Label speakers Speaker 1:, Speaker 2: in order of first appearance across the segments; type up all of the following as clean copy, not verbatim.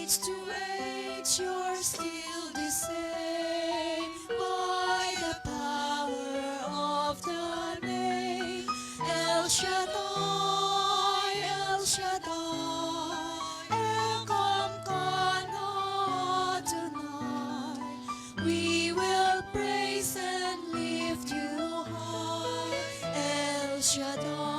Speaker 1: age to age, you're still the same. By the power of the name El Shaddai, El Shaddai, Elkamkana Adonai. We will praise and lift you high, El Shaddai.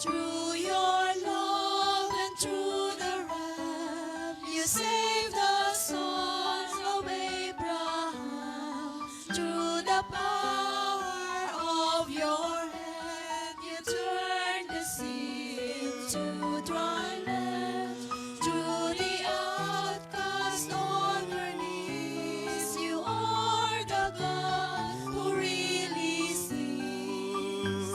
Speaker 1: Through your love and through the Ram, you saved the sons of Abraham. Through the power of your hand, you turned the sea into dry land. Through the outcast on her knees, you are the God who really sees.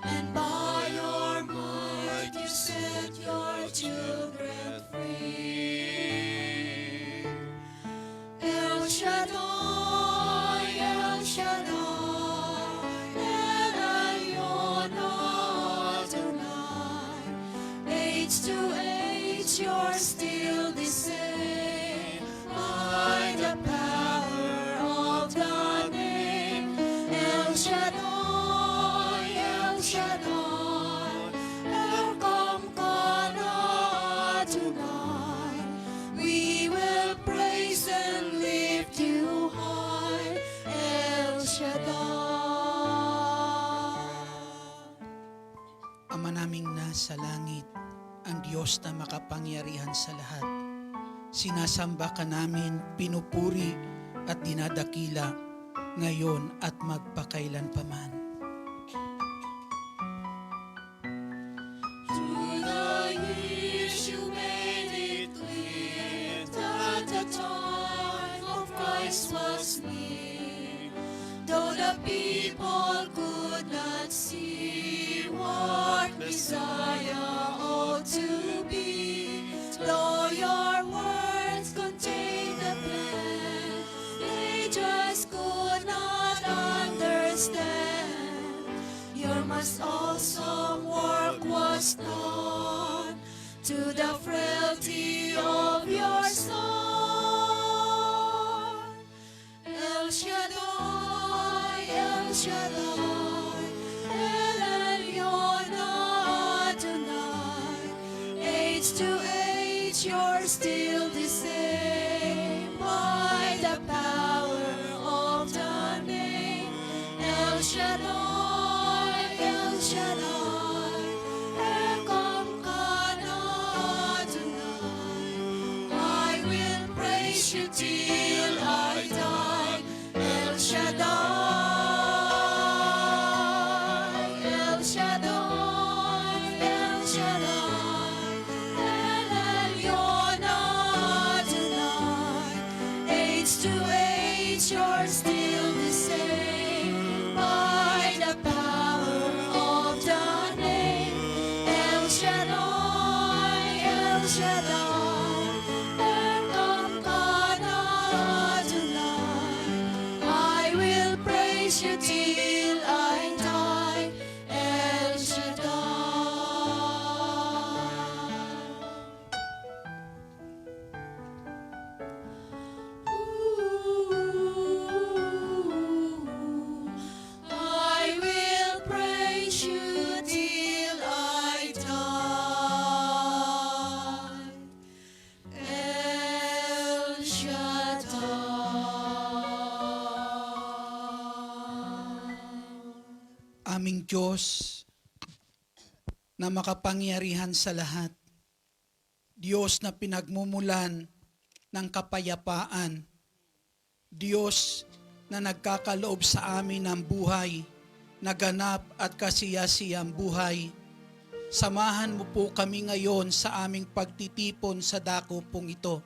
Speaker 1: And by your might you set your children free. El Shaddai, El Shaddai, El Elyon Adonai. Age to age you're still the same. By the power of the name El Shaddai, El Shaddai, Elkamkana Adonai. We will praise and lift you high, El Shaddai.
Speaker 2: Ama naming nasa langit, ang Diyos na makapangyarihan sa lahat. Sinasamba ka namin, pinupuri at dinadakila ngayon at magpakailan paman.
Speaker 1: Through the years you made it clear that the time of Christ was near. Though the people could not see what Messiah ought to be, though your words contain the plan, they just could not understand. Your most awesome work was done to the frailty of your Son. El Shaddai, El Shaddai, El Elyon Adonai. Age to age you're still the same. By the power of the name El Shaddai, El Shaddai, Elkamkana Adonai. I will praise you till I die, El Shaddai, El Shaddai, El Shaddai, El Elyon Adonai. Age to age you're still the same. By the power of the name El Shaddai, El Shaddai, Elkamkana Adonai. I will praise you till I die, El Shaddai. I will praise you till I die, El Shaddai.
Speaker 2: Aming Diyos na makapangyarihan sa lahat, Diyos na pinagmumulan ng kapayapaan, Diyos na nagkakaloob sa amin ng buhay, naganap at kasiyasiyang buhay. Samahan mo po kami ngayon sa aming pagtitipon sa dako pong ito.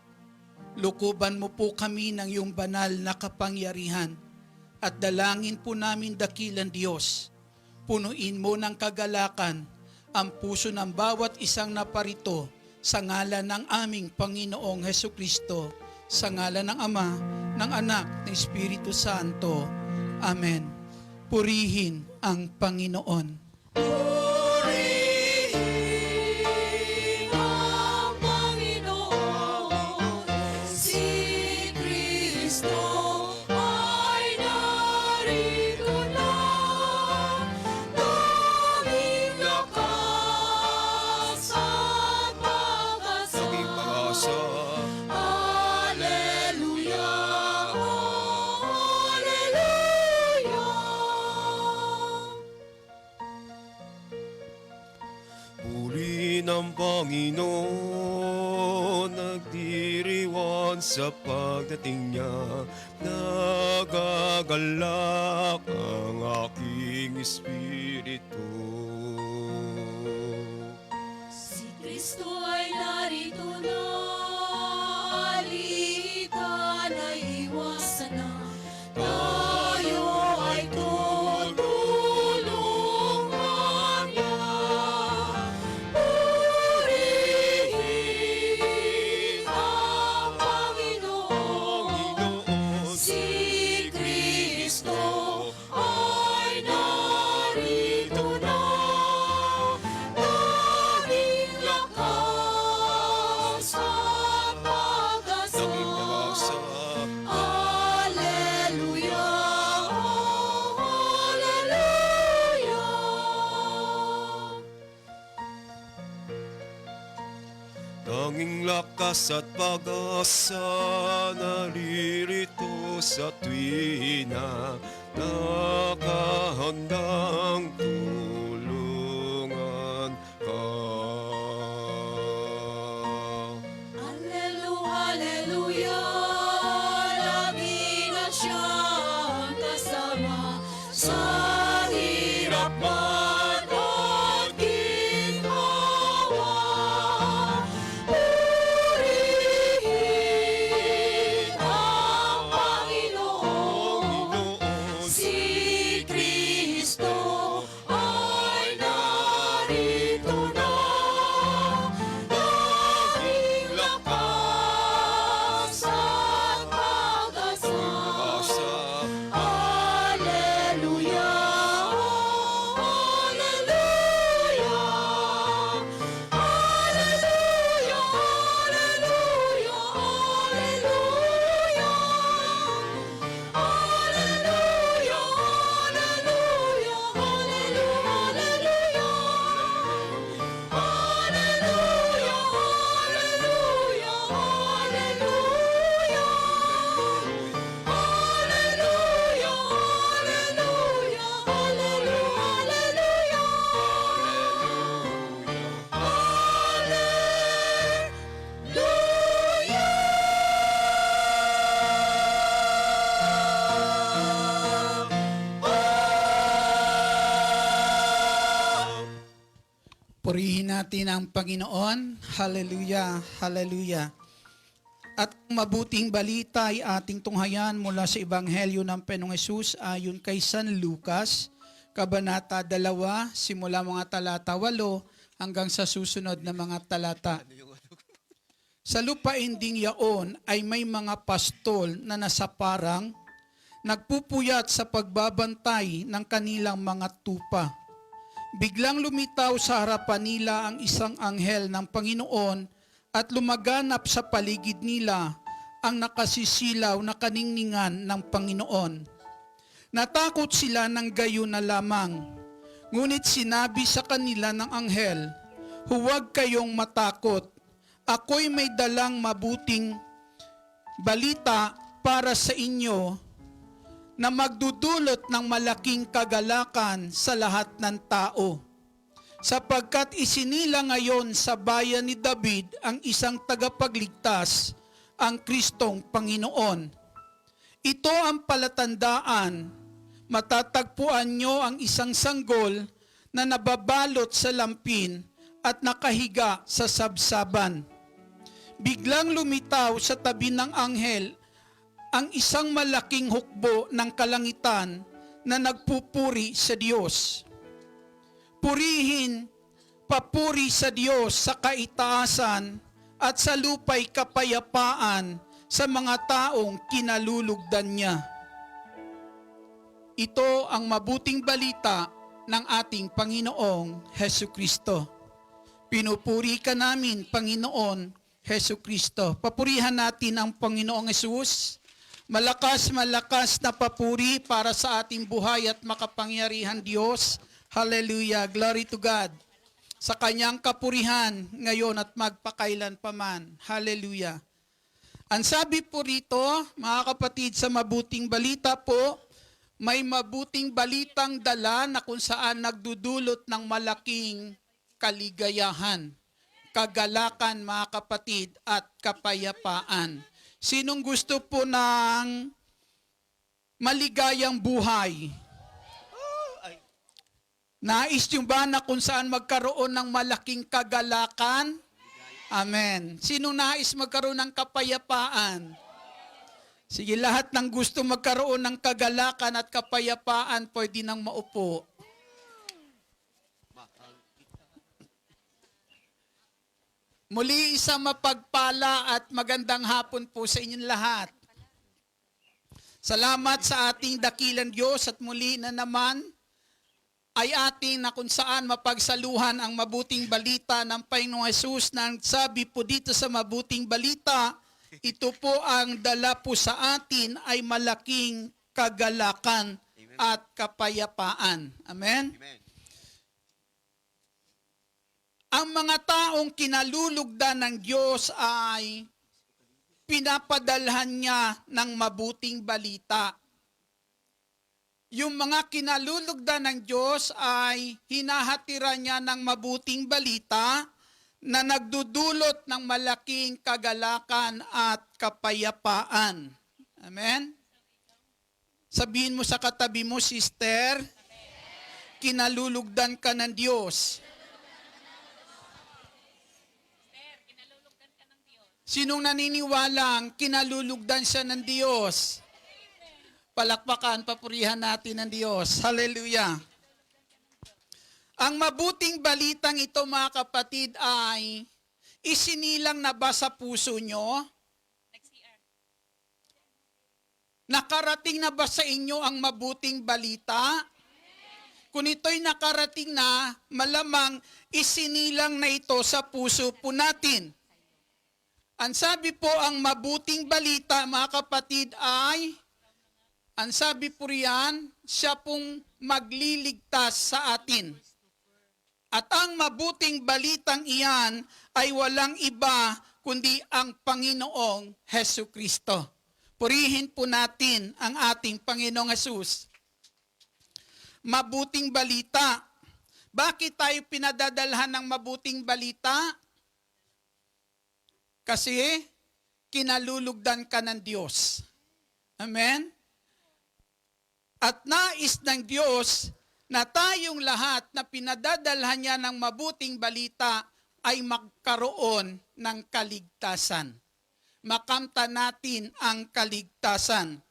Speaker 2: Lukuban mo po kami ng iyong banal na kapangyarihan at dalangin po namin dakilan Diyos. Punuin mo ng kagalakan ang puso ng bawat isang naparito sa ngalan ng aming Panginoong Hesukristo, sa ngalan ng Ama, ng Anak, ng Espiritu Santo. Amen. Purihin ang Panginoon.
Speaker 1: Purihin ang
Speaker 3: ng Panginoon, nagdiriwan sa pagdating niya. Nagagalak ang aking espiritu.
Speaker 1: Si Kristo ay narito na, alitan ay iwasan na. Tayo ay tutulungan niya. Purihin ang Panginoon. Si Kristo ay narito na. Tanging lakas at pag-asa.
Speaker 3: Tanging pag-asa.
Speaker 1: Alleluia, Alleluia.
Speaker 3: Tanging lakas at pag-asa naririto sa tuwina, nakahandang tulungan ka.
Speaker 1: Alleluia, lagi na siyang kasama sa hirap man at ginhawa. Purihin ang Panginoon. Si Kristo ay narito na. Tanging lakas at pag-asa. Alleluia, Alleluia. Alleluia, Alleluia, Alleluia. Alleluia, Alleluia, Alleluia, Alleluia. Alleluia, Alleluia, Alleluia. Alleluia, Alleluia,
Speaker 2: Purihin natin ang Panginoon. Hallelujah, hallelujah. At mabuting balita ay ating tunghayan mula sa Ebanghelyo ng Panginoong Hesus ayon kay San Lucas, Kabanata 2, simula mga talata 8 hanggang sa susunod na mga talata. Sa lupain ding yaon ay may mga pastol na nasa parang, nagpupuyat sa pagbabantay ng kanilang mga tupa. Biglang lumitaw sa harapan nila ang isang anghel ng Panginoon at lumaganap sa paligid nila ang nakasisilaw na kaningningan ng Panginoon. Natakot sila ng gayon na lamang, ngunit sinabi sa kanila ng anghel, "Huwag kayong matakot, ako'y may dalang mabuting balita para sa inyo na magdudulot ng malaking kagalakan sa lahat ng tao. Sapagkat isinila ngayon sa bayan ni David ang isang tagapagligtas, ang Kristong Panginoon. Ito ang palatandaan, matatagpuan nyo ang isang sanggol na nababalot sa lampin at nakahiga sa sabsaban." Biglang lumitaw sa tabi ng anghel ang isang malaking hukbo ng kalangitan na nagpupuri sa Diyos. Purihin, papuri sa Diyos sa kaitaasan at sa lupa'y kapayapaan sa mga taong kinalulugdan niya. Ito ang mabuting balita ng ating Panginoong Hesukristo. Pinupuri ka namin, Panginoon Hesukristo. Papurihan natin ang Panginoong Hesus. Malakas na papuri para sa ating buhay at makapangyarihan Diyos. Hallelujah. Glory to God. Sa kanyang kapurihan ngayon at magpakailan paman. Hallelujah. Ang sabi po rito, mga kapatid, sa mabuting balita po, may mabuting balitang dala na kung saan nagdudulot ng malaking kaligayahan. kagalakan, mga kapatid, at kapayapaan. Sinong gusto po ng maligayang buhay? Nais nyo ba na kung saan magkaroon ng malaking kagalakan? Amen. Sinong nais magkaroon ng kapayapaan? Sige, lahat ng gusto magkaroon ng kagalakan at kapayapaan, pwede nang maupo. Muli, isang mapagpala at magandang hapon po sa inyong lahat. Salamat sa ating dakilang Diyos at muli na naman ay ating na kung saan mapagsaluhan ang mabuting balita ng Panginoong Hesus na sabi po dito sa mabuting balita, ito po ang dala po sa atin ay malaking kagalakan at kapayapaan. Amen?
Speaker 3: Amen.
Speaker 2: Ang mga taong kinalulugdan ng Diyos ay pinapadalhan niya ng mabuting balita. Yung mga kinalulugdan ng Diyos ay hinahatiran niya ng mabuting balita na nagdudulot ng malaking kagalakan at kapayapaan. Amen? Sabihin mo sa katabi mo, sister, kinalulugdan ka ng Diyos. Sinong naniniwalang kinalulugdan siya ng Diyos? Palakpakan, papurihan natin ng Diyos. Hallelujah. Ang mabuting balitang ito, mga kapatid, ay isinilang na ba sa puso nyo? Nakarating na ba sa inyo ang mabuting balita? Kung ito'y nakarating na, malamang isinilang na ito sa puso po natin. Ang sabi po, ang mabuting balita, mga kapatid, ay, ang sabi po riyan, siya pong magliligtas sa atin. At ang mabuting balitang iyan ay walang iba kundi ang Panginoong Hesukristo. Purihin po natin ang ating Panginoong Hesus. Mabuting balita. Bakit tayo pinadadalhan ng mabuting balita? Kasi kinalulugdan ka ng Diyos. Amen? At nais ng Diyos na tayong lahat na pinadadalhan niya ng mabuting balita ay magkaroon ng kaligtasan. Makamta natin ang kaligtasan.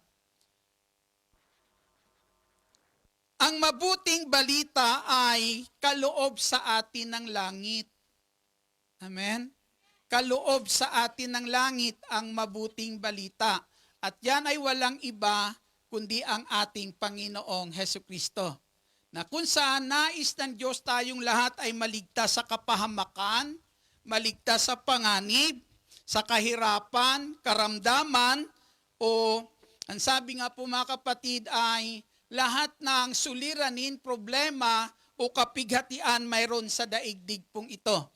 Speaker 2: Ang mabuting balita ay kaloob sa atin ng langit. Amen? Kaloob sa atin ng langit ang mabuting balita. At yan ay walang iba kundi ang ating Panginoong Hesukristo. Na kung saan nais ng Diyos tayong lahat ay maligtas sa kapahamakan, maligtas sa panganib, sa kahirapan, karamdaman, o ang sabi nga po, mga kapatid, ay lahat ng suliranin, problema o kapighatian mayroon sa daigdig pong ito.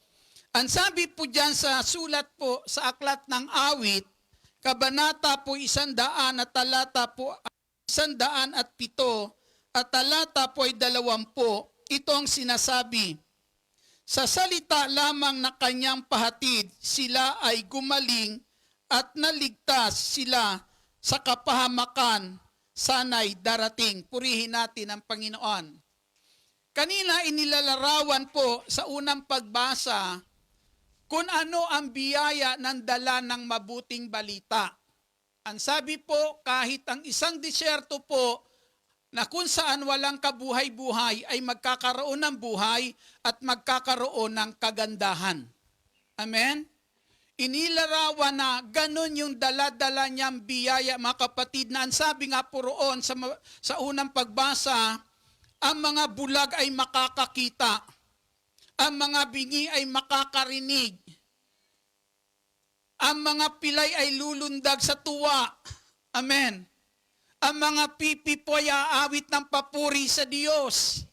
Speaker 2: Ang sabi po dyan sa sulat po sa Aklat ng Awit, Kabanata po 100 at talata po 107 at talata po ay 20, ito ang sinasabi, sa salita lamang na kanyang pahatid, sila ay gumaling at naligtas sila sa kapahamakan, sana'y darating. Purihin natin ang Panginoon. Kanina inilalarawan po sa unang pagbasa kung ano ang biyaya ng dala ng mabuting balita. Ang sabi po, kahit ang isang disyerto po na kung saan walang kabuhay-buhay ay magkakaroon ng buhay at magkakaroon ng kagandahan. Amen? Inilarawan na ganun yung dala-dala niyang biyaya, mga kapatid, na ang sabi nga po roon sa unang pagbasa, ang mga bulag ay makakakita, ang mga bingi ay makakarinig, ang mga pilay ay lulundag sa tuwa. Amen. Ang mga pipi po ay aawit ng papuri sa Diyos.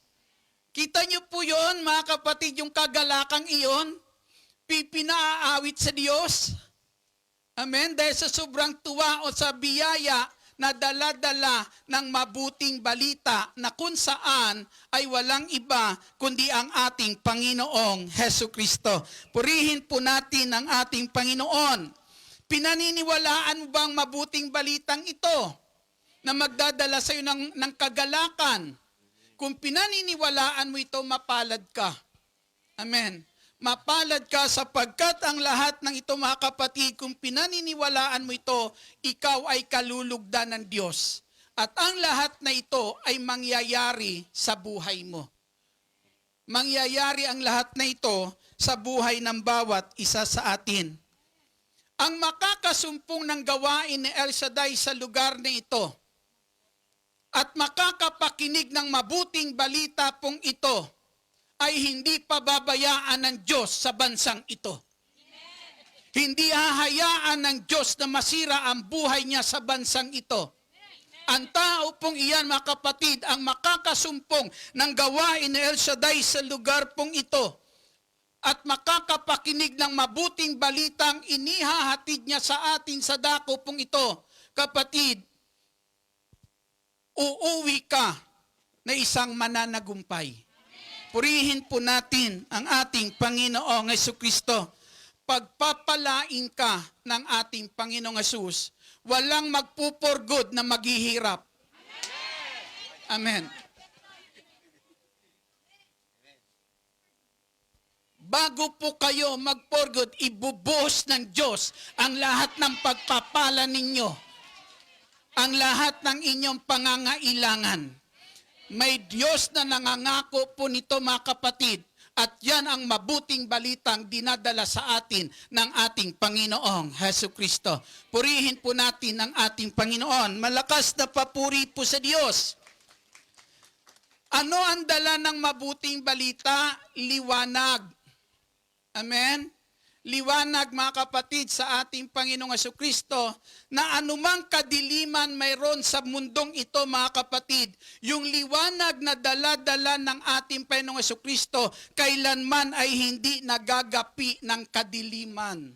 Speaker 2: Kita niyo po yon, mga kapatid, yung kagalakang iyon, pipi na aawit sa Diyos. Amen. Dahil sa sobrang tuwa o sa biyaya na dala-dala ng mabuting balita na kung saan ay walang iba kundi ang ating Panginoong Hesus Kristo. Purihin po natin ang ating Panginoon. Pinaniniwalaan mo bang mabuting balitang ito na magdadala sa iyo ng kagalakan? Kung pinaniniwalaan mo ito, mapalad ka. Amen. Mapalad ka sapagkat ang lahat ng ito, mga kapatid, kung pinaniniwalaan mo ito, ikaw ay kalulugdan ng Diyos. At ang lahat na ito ay mangyayari sa buhay mo. Mangyayari ang lahat na ito sa buhay ng bawat isa sa atin. Ang makakasumpong ng gawain ni El Shaddai sa lugar na ito at makakapakinig ng mabuting balita pong ito ay hindi pababayaan ng Diyos sa bansang ito. Hindi hahayaan ng Diyos na masira ang buhay niya sa bansang ito. Ang tao pong iyan, mga kapatid, ang makakasumpong ng gawain ni El Shaddai sa lugar pong ito at makakapakinig ng mabuting balitang inihahatid niya sa atin sa dako pong ito, kapatid, uuwi ka na isang mananagumpay. Purihin po natin ang ating Panginoong Jesucristo. Pagpapalain ka ng ating Panginoong Jesus, walang magpupurgod na maghihirap. Amen. Bago po kayo magpurgod, ibubuhos ng Diyos ang lahat ng pagpapala ninyo, ang lahat ng inyong pangangailangan. May Diyos na nangangako po nito, mga kapatid, at yan ang mabuting balitang dinadala sa atin ng ating Panginoong Hesus Kristo. Purihin po natin ang ating Panginoon. Malakas na papuri po sa Diyos. Ano ang dala ng mabuting balita? Liwanag. Amen? Liwanag, mga kapatid, sa ating Panginoong Jesucristo, na anumang kadiliman mayroon sa mundong ito, mga kapatid, yung liwanag na dala-dala ng ating Panginoong Jesucristo, kailanman ay hindi nagagapi ng kadiliman.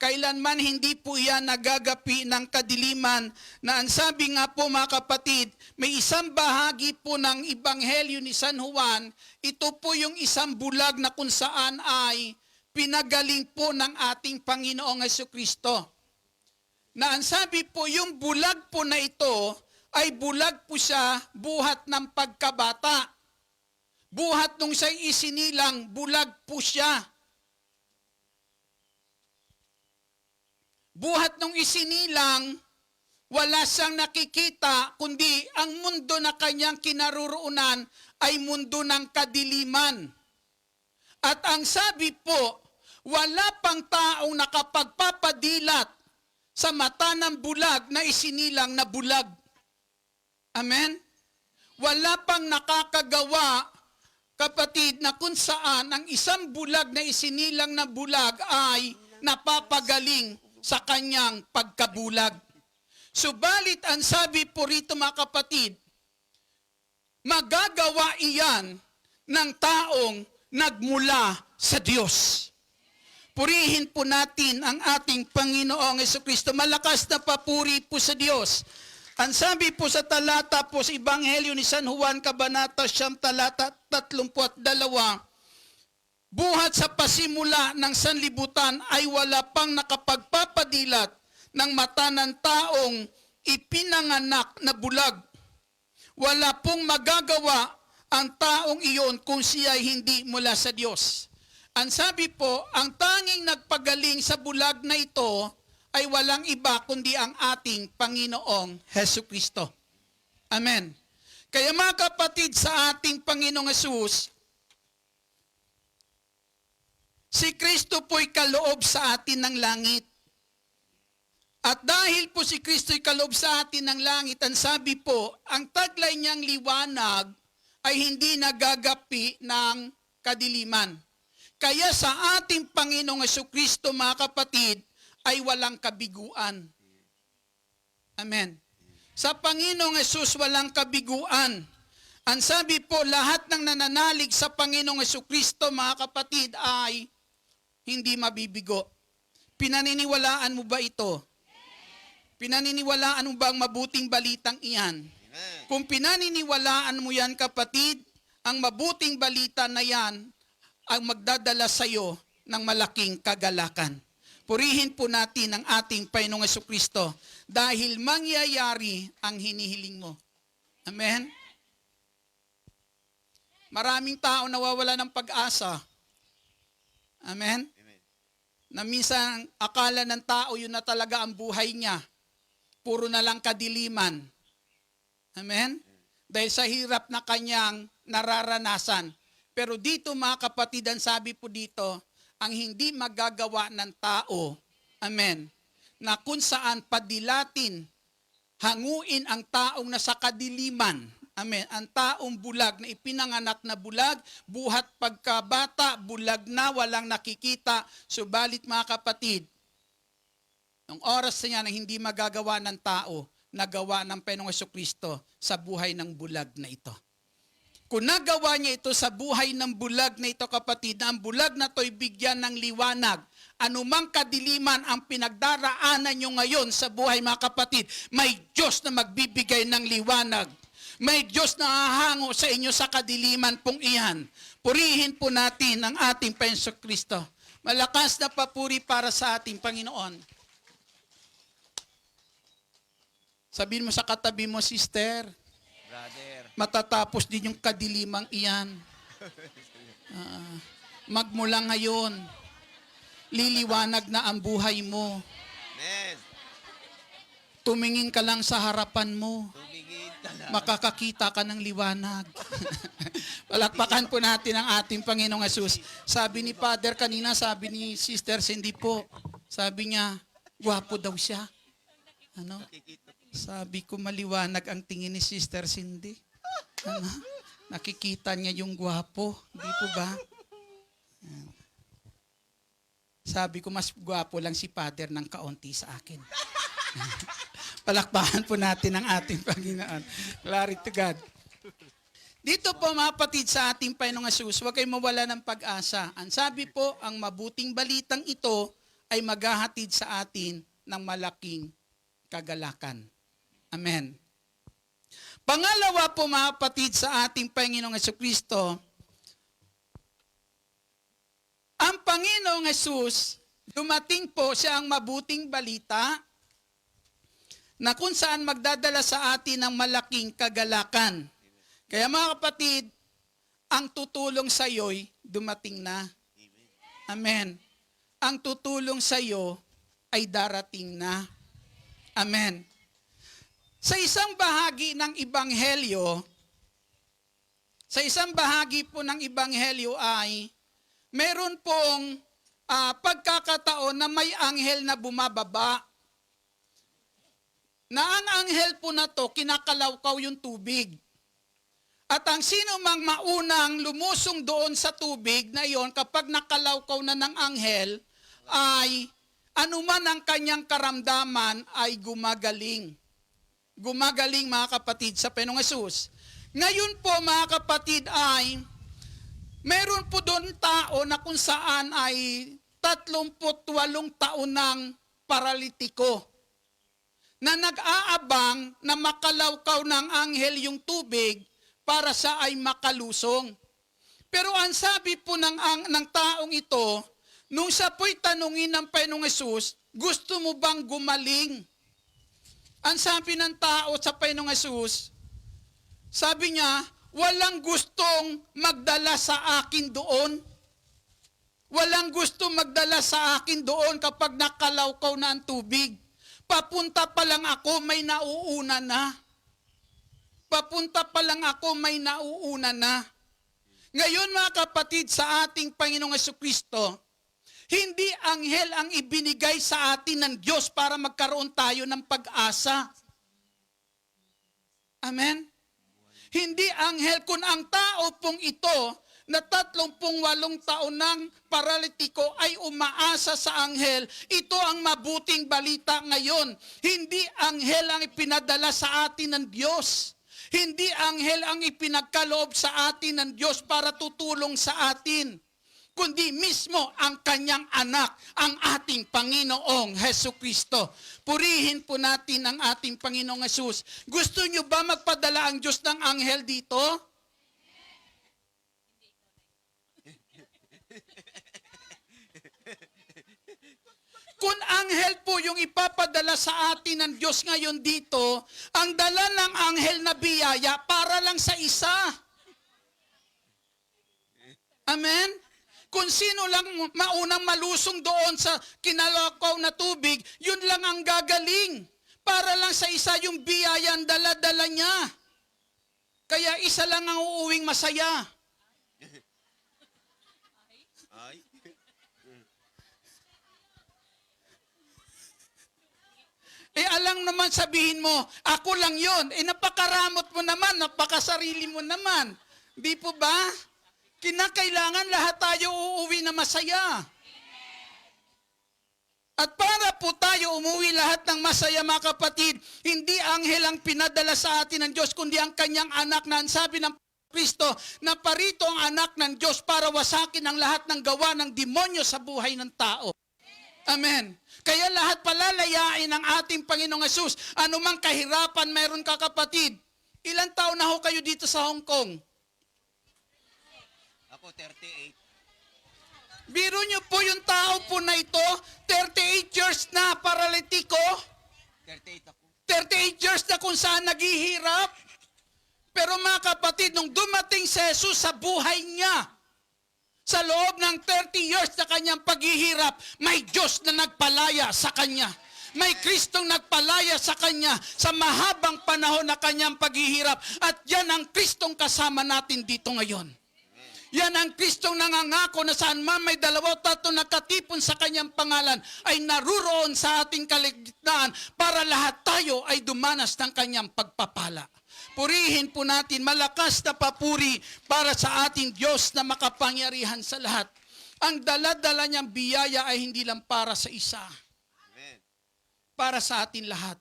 Speaker 2: Kailanman hindi po yan nagagapi ng kadiliman, na ang sabi nga po, mga kapatid, may isang bahagi po ng Ebanghelyo ni San Juan, ito po yung isang bulag na kung saan ay pinagaling po ng ating Panginoong Jesucristo. Na ang sabi po, yung bulag po na ito, ay bulag po siya buhat ng pagkabata. Buhat nung siya'y isinilang, bulag po siya. Buhat nung isinilang, wala siyang nakikita, kundi ang mundo na kanyang kinaroroonan ay mundo ng kadiliman. At ang sabi po, wala pang taong nakapagpapadilat sa mata ng bulag na isinilang na bulag. Amen? Wala pang nakakagawa, kapatid, na kung saan ang isang bulag na isinilang na bulag ay napapagaling sa kanyang pagkabulag. Subalit ang sabi po rito, mga kapatid, magagawa iyan ng taong nagmula sa Diyos. Purihin po natin ang ating Panginoong Jesucristo. Malakas na papuri po sa Diyos. Ang sabi po sa talata po sa Ebanghelyo ni San Juan, Kabanata 9, talata 32, buhat sa pasimula ng sanlibutan ay wala pang nakapagpapadilat ng mata ng taong ipinanganak na bulag. Wala pong magagawa ang taong iyon kung siya ay hindi mula sa Diyos. Ang sabi po, ang tanging nagpagaling sa bulag na ito ay walang iba kundi ang ating Panginoong Jesucristo. Amen. Kaya mga kapatid, sa ating Panginoong Jesus, si Kristo po'y kaloob sa atin ng langit. At dahil po si Kristo'y kaloob sa atin ng langit, ang sabi po, ang taglay niyang liwanag ay hindi nagagapi ng kadiliman. Kaya sa ating Panginoong Jesucristo, mga kapatid, ay walang kabiguan. Amen. Sa Panginoong Jesus, walang kabiguan. Ang sabi po, lahat ng nananalig sa Panginoong Jesucristo, mga kapatid, ay hindi mabibigo. Pinaniniwalaan mo ba ito? Pinaniniwalaan mo ba ang mabuting balitang iyan? Kung pinaniniwalaan mo yan, kapatid, ang mabuting balita na yan ang magdadala sa iyo ng malaking kagalakan. Purihin po natin ang ating Panginoong Jesucristo dahil mangyayari ang hinihiling mo. Amen? Maraming tao nawawala ng pag-asa. Amen? Na minsan akala ng tao yun na talaga ang buhay niya. Puro na lang kadiliman. Amen? Dahil sa hirap na kanyang nararanasan. Pero dito mga kapatid, ang sabi po dito, ang hindi magagawa ng tao, amen, na kung saan padilatin, hanguin ang taong nasa kadiliman, amen, ang taong bulag na ipinanganak na bulag, buhat pagkabata, bulag na, walang nakikita, subalit mga kapatid, ang oras niya na hindi magagawa ng tao, nagawa ng Panginoong Jesucristo sa buhay ng bulag na ito. Kung nagawa niya ito sa buhay ng bulag na ito, kapatid, na ang bulag na ito'y bigyan ng liwanag, anumang kadiliman ang pinagdaraanan nyo ngayon sa buhay, mga kapatid, may Diyos na magbibigay ng liwanag. May Diyos na hahango sa inyo sa kadiliman pong iyan. Purihin po natin ang ating Panginoong Kristo. Malakas na papuri para sa ating Panginoon. Sabihin mo sa katabi mo, sister, matatapos din yung kadilimang iyan. Magmula ngayon, liliwanag na ang buhay mo.
Speaker 3: Amen.
Speaker 2: Tumingin ka lang sa harapan mo. Makakakita ka ng liwanag. Palakpakan po natin ang ating Panginoong Hesus. Sabi ni Father kanina, sabi ni Sister Cindy po, sabi niya, gwapo daw siya. Ano? Sabi ko, maliwanag ang tingin ni Sister Cindy. Ano? Nakikita niya yung gwapo. Di po ba? Sabi ko, mas gwapo lang si Father ng kaunti sa akin. Palakpakan po natin ang ating Panginoon. Glory to God. Dito po mga kapatid sa ating Panginoong Hesus, huwag kayong mawala ng pag-asa. Ang sabi po, ang mabuting balitang ito ay maghahatid sa atin ng malaking kagalakan. Amen. Pangalawa po mga kapatid sa ating Panginoong Jesucristo, ang Panginoong Hesus, dumating po siya ang mabuting balita na kung saan magdadala sa atin ng malaking kagalakan. Kaya mga kapatid, ang tutulong sa iyo'y dumating na. Amen. Ang tutulong sa iyo ay darating na. Amen. Sa isang bahagi ng Ebanghelyo, ay meron pong pagkakataon na may anghel na bumababa. Na ang anghel po na to, kinakalawkaw yung tubig. At ang sino mang maunang lumusong doon sa tubig na iyon, kapag nakalawkaw na ng anghel, ay anuman ang kanyang karamdaman ay gumagaling. Gumagaling mga kapatid sa Panginoong Hesus. Ngayon po mga kapatid ay meron po doon tao na kung saan ay 38 taon ng paralitiko na nag-aabang na makalawkaw ng anghel yung tubig para siya ay makalusong. Pero ang sabi po ng taong ito, nung siya po'y tanungin ng Panginoong Hesus, gusto mo bang gumaling? Ang sabi ng tao sa Panginoong Hesus, sabi niya, walang gustong magdala sa akin doon. Walang gustong magdala sa akin doon kapag nakalawkaw na ang tubig. Papunta pa lang ako, may nauuna na. Papunta pa lang ako, may nauuna na. Ngayon mga kapatid, sa ating Panginoong Jesucristo, hindi anghel ang ibinigay sa atin ng Diyos para magkaroon tayo ng pag-asa. Amen? Hindi anghel, kung ang tao pong ito na 38 taon ng paralitiko ay umaasa sa anghel, ito ang mabuting balita ngayon. Hindi anghel ang ipinadala sa atin ng Diyos. Hindi anghel ang ipinagkaloob sa atin ng Diyos para tutulong sa atin. kundi mismo ang kanyang anak, ang ating Panginoong Hesukristo. Purihin po natin ang ating Panginoong Jesus. Gusto nyo ba magpadala ang Diyos ng anghel dito? Kung anghel po yung ipapadala sa atin ng Diyos ngayon dito, ang dala ng anghel na biyaya para lang sa isa. Amen? Kung sino lang maunang malusong doon sa kinalakaw na tubig, yun lang ang gagaling. Para lang sa isa yung biyaya ang dala-dala niya. Kaya isa lang ang uuwing masaya.
Speaker 3: Ay.
Speaker 2: Alang naman sabihin mo, ako lang yon. Napakaramot mo naman, napakasarili mo naman. Di po ba? Kinakailangan lahat tayo uuwi na masaya. At para po tayo umuwi lahat ng masaya, mga kapatid, hindi anghel ang pinadala sa atin ng Diyos, kundi ang kanyang anak na sabi ng Kristo na parito ang anak ng Diyos para wasakin ang lahat ng gawa ng demonyo sa buhay ng tao. Amen. Kaya lahat palalayain ng ating Panginoong Jesus. Anumang kahirapan meron ka, kapatid. Ilang taon na ho kayo dito sa Hong Kong?
Speaker 3: Ako 38.
Speaker 2: Biro nyo po yung tao po na ito, 38 years na paralitiko.
Speaker 3: 38 ako.
Speaker 2: 38 years na kung saan naghihirap. Pero mga kapatid, nung dumating si Jesus sa buhay niya, sa loob ng 30 years na kanyang paghihirap, may Diyos na nagpalaya sa kanya. May Kristong nagpalaya sa kanya sa mahabang panahon na kanyang paghihirap. At yan ang Kristong kasama natin dito ngayon. Yan ang Kristong nangangako na saan man may 2 o 3 nakatipon sa kanyang pangalan ay naruroon sa ating kaligtaan para lahat tayo ay dumanas ng kanyang pagpapala. Purihin po natin, malakas na papuri para sa ating Diyos na makapangyarihan sa lahat. Ang dala-dala niyang biyaya ay hindi lang para sa isa.
Speaker 3: Amen.
Speaker 2: Para sa atin lahat.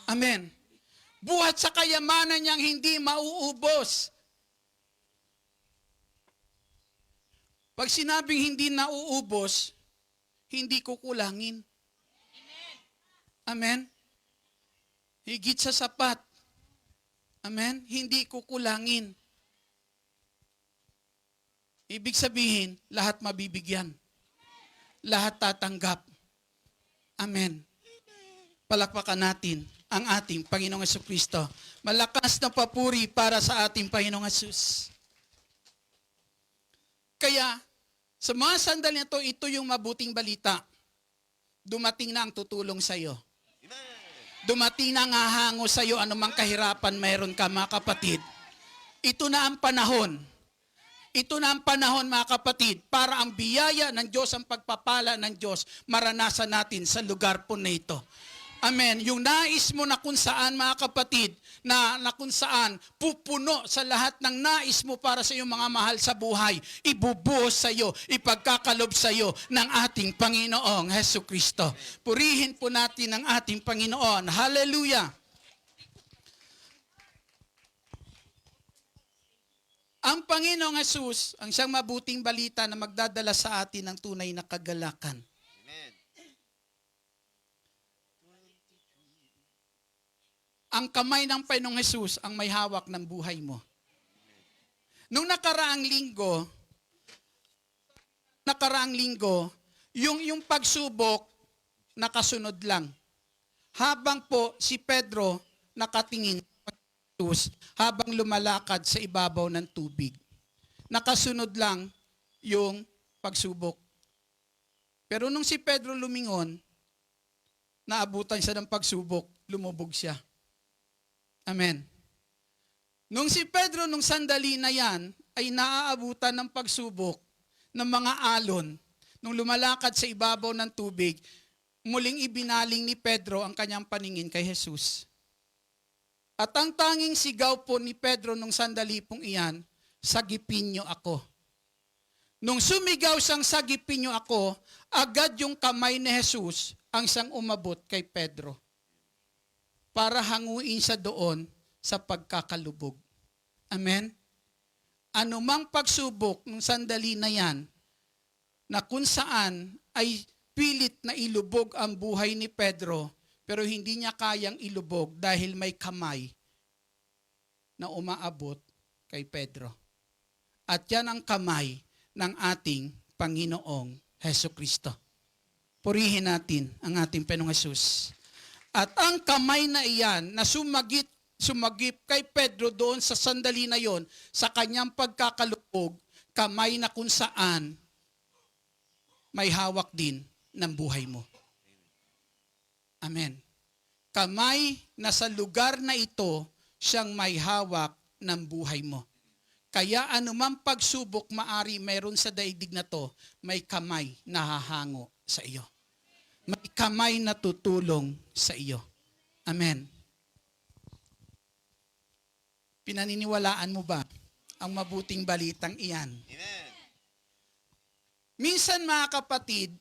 Speaker 2: Amen. Buhat sa kayamanan niyang hindi mauubos. Pag sinabing hindi nauubos, hindi kukulangin. Amen. Higit sa sapat. Amen? Hindi kukulangin. Ibig sabihin, lahat mabibigyan. Lahat tatanggap. Amen. Palakpakan natin ang ating Panginoong Jesucristo. Malakas na papuri para sa ating Panginoong Jesus. Kaya, sa mga sandali na ito yung mabuting balita. Dumating na ang tutulong sa iyo. Dumating na ang hahango sa iyo anumang kahirapan mayroon ka, mga kapatid. Ito na ang panahon. Ito na ang panahon, mga kapatid, para ang biyaya ng Diyos, ang pagpapala ng Diyos, maranasan natin sa lugar po na ito. Amen. Yung nais mo na kung saan, mga kapatid, na kung saan pupuno sa lahat ng nais mo para sa iyong mga mahal sa buhay, ibubuhos sa iyo, ipagkakalob sa iyo ng ating Panginoong Hesukristo. Purihin po natin ang ating Panginoon. Hallelujah! Ang Panginoong Jesus, ang siyang mabuting balita na magdadala sa atin ng tunay na kagalakan.
Speaker 3: Amen.
Speaker 2: Ang kamay ng Panginoong Jesus ang may hawak ng buhay mo. Nung nakaraang linggo, yung pagsubok, nakasunod lang. Habang po si Pedro nakatingin kay Jesus, habang lumalakad sa ibabaw ng tubig. Nakasunod lang yung pagsubok. Pero nung si Pedro lumingon, naabutan siya ng pagsubok, lumubog siya. Amen. Nung si Pedro, nung sandali na yan, ay naaabutan ng pagsubok ng mga alon. Nung lumalakad sa ibabaw ng tubig, muling ibinaling ni Pedro ang kanyang paningin kay Jesus. At ang tanging sigaw po ni Pedro nung sandali pong iyan, sagipin niyo ako. Nung sumigaw siyang sagipin niyo ako, agad yung kamay ni Jesus ang siyang umabot kay Pedro para hanguin siya doon sa pagkakalubog. Amen? Anumang pagsubok ng sandali na yan, na kung saan ay pilit na ilubog ang buhay ni Pedro, pero hindi niya kayang ilubog dahil may kamay na umaabot kay Pedro. At yan ang kamay ng ating Panginoong Hesukristo. Purihin natin ang ating Panginoong Hesus. At ang kamay na iyan na sumagip kay Pedro doon sa sandali na yon, sa kanyang pagkakalubog, kamay na kung saan may hawak din ng buhay mo. Amen. Kamay na sa lugar na ito, siyang may hawak ng buhay mo. Kaya anumang pagsubok maari meron sa daigdig na to, may kamay na hahango sa iyo. May kamay na tutulong sa iyo. Amen. Pinaniniwalaan mo ba ang mabuting balitang iyan?
Speaker 3: Amen.
Speaker 2: Minsan mga kapatid,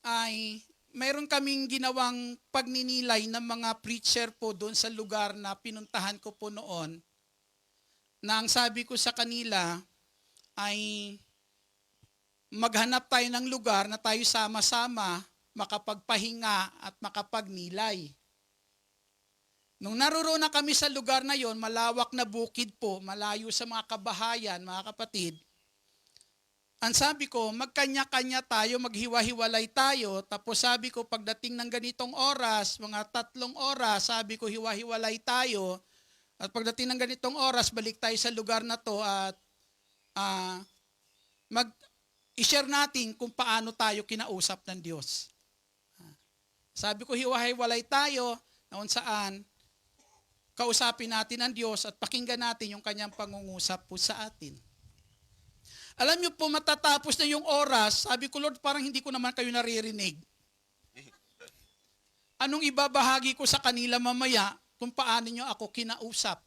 Speaker 2: ay mayroon kaming ginawang pagninilay ng mga preacher po doon sa lugar na pinuntahan ko po noon, na ang sabi ko sa kanila ay maghanap tayo ng lugar na tayo sama-sama makapagpahinga at makapagnilay. Nung naroon na kami sa lugar na yon, malawak na bukid po, malayo sa mga kabahayan, mga kapatid. Ang sabi ko, magkanya-kanya tayo, maghiwa-hiwalay tayo. Tapos sabi ko, pagdating ng ganitong oras, mga 3 oras, sabi ko, hiwa-hiwalay tayo. At pagdating ng ganitong oras, balik tayo sa lugar na to at i-share natin kung paano tayo kinausap ng Diyos. Sabi ko, hiwa-hiwalay tayo na kung saan kausapin natin ang Diyos at pakinggan natin yung kanyang pangungusap po sa atin. Alam niyo po, matatapos na yung oras, sabi ko, Lord, parang hindi ko naman kayo naririnig. Anong ibabahagi ko sa kanila mamaya kung paano niyo ako kinausap?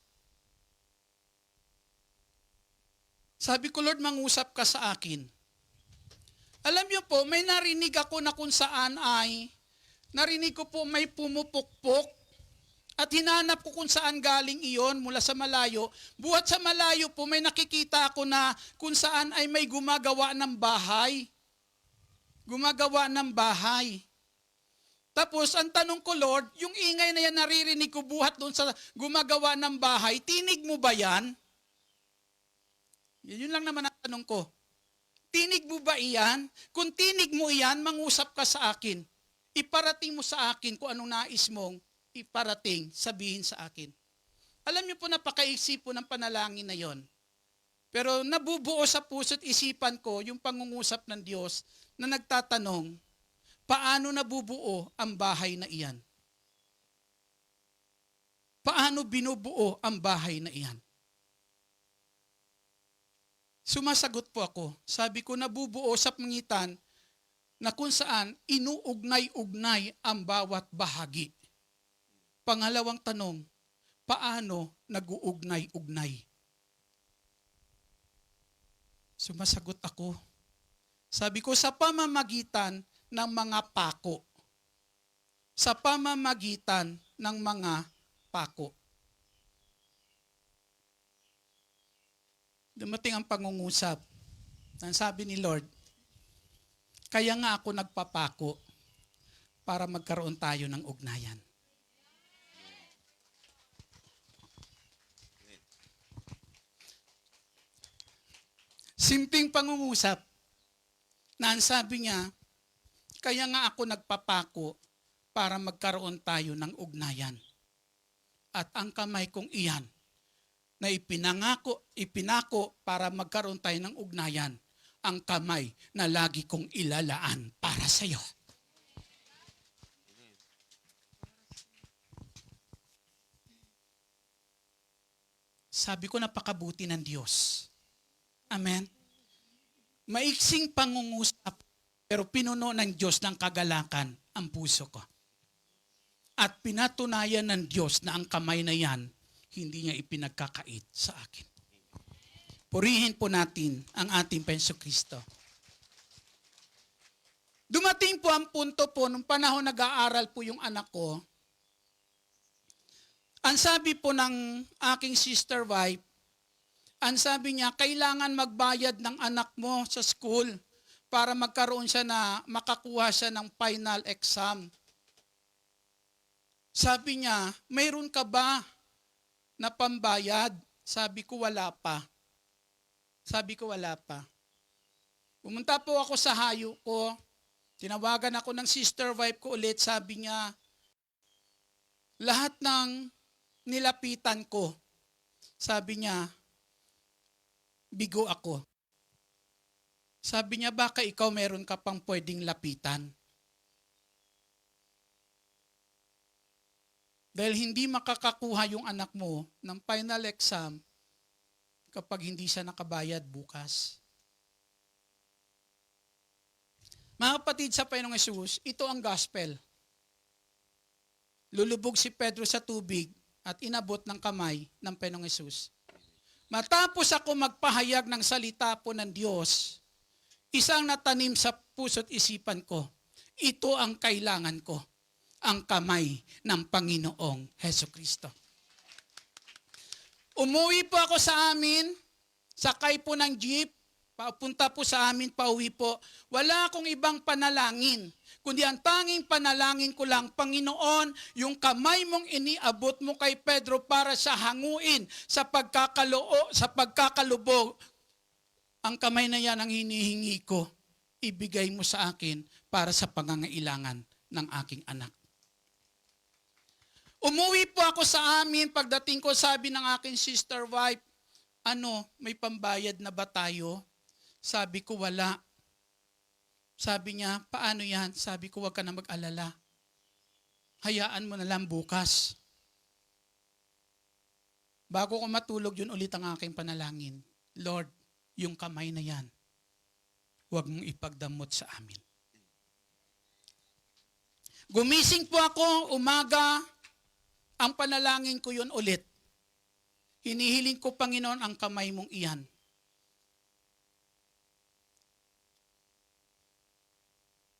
Speaker 2: Sabi ko, Lord, mangusap ka sa akin. Alam niyo po, may narinig ako na kung saan ay, narinig ko po may pumupukpok at hinanap ko kung saan galing iyon mula sa malayo. Buhat sa malayo po, may nakikita ako na kung saan ay may gumagawa ng bahay. Gumagawa ng bahay. Tapos, ang tanong ko, Lord, yung ingay na yan naririnig ko buhat doon sa gumagawa ng bahay, tinig mo ba yan? Yun lang naman ang tanong ko. Tinig mo ba iyan? Kung tinig mo iyan, mangusap ka sa akin. Iparating mo sa akin kung anong nais mong iparating, sabihin sa akin. Alam niyo po, napakaisip po ng panalangin na yon. Pero nabubuo sa puso't isipan ko yung pangungusap ng Diyos na nagtatanong, paano nabubuo ang bahay na iyan? Paano binubuo ang bahay na iyan? Sumasagot po ako. Sabi ko, nabubuo sa pangitan na kung saan inuugnay-ugnay ang bawat bahagi. Pangalawang tanong, paano nag-uugnay-ugnay? Sumasagot ako. Sabi ko, sa pamamagitan ng mga pako. Sa pamamagitan ng mga pako. Dumating ang pangungusap. Ang sabi ni Lord, kaya nga ako nagpapako para magkaroon tayo ng ugnayan. Simpleng pangungusap na ang sabi niya, kaya nga ako nagpapako para magkaroon tayo ng ugnayan. At ang kamay kong iyan na ipinako para magkaroon tayo ng ugnayan, ang kamay na lagi kong ilalaan para sa iyo. Sabi ko, napakabuti ng Diyos. Amen. Maiksing pangungusap, pero pinuno ng Diyos ng kagalakan ang puso ko. At pinatunayan ng Diyos na ang kamay na yan, hindi niya ipinagkakait sa akin. Purihin po natin ang ating Panginoong Kristo. Dumating po ang punto po, nung panahon nag-aaral po yung anak ko, ang sabi po ng aking sister wife, ang sabi niya, kailangan magbayad ng anak mo sa school para magkaroon siya na makakuha siya ng final exam. Sabi niya, mayroon ka ba na pambayad? Sabi ko, wala pa. Pumunta po ako sa hayo ko. Tinawagan ako ng sister wife ko ulit. Sabi niya, lahat ng nilapitan ko, sabi niya, bigo ako. Sabi niya, baka ikaw meron ka pang pwedeng lapitan. Dahil hindi makakakuha yung anak mo ng final exam kapag hindi siya nakabayad bukas. Mga kapatid sa Panginoong Hesus, ito ang gospel. Lulubog si Pedro sa tubig at inabot ng kamay ng Panginoong Hesus. Matapos ako magpahayag ng salita po ng Diyos, isang natanim sa puso't isipan ko, ito ang kailangan ko, ang kamay ng Panginoong Hesukristo. Umuwi po ako sa amin, sakay po ng jeep, papunta po sa amin, pauwi po. Wala akong ibang panalangin, kundi ang tanging panalangin ko lang, Panginoon, yung kamay mong iniabot mo kay Pedro para sa hanguin, sa pagkakalubog, ang kamay na yan ang hinihingi ko, ibigay mo sa akin para sa pangangailangan ng aking anak. Umuwi po ako sa amin, pagdating ko sabi ng aking sister wife, may pambayad na ba tayo? Sabi ko, wala. Sabi niya, paano yan? Sabi ko, wag ka na mag-alala. Hayaan mo na lang bukas. Bago ko matulog, yun ulit ang aking panalangin. Lord, yung kamay na yan, wag mong ipagdamot sa amin. Gumising po ako, umaga, ang panalangin ko yun ulit. Hinihiling ko, Panginoon, ang kamay mong iyan.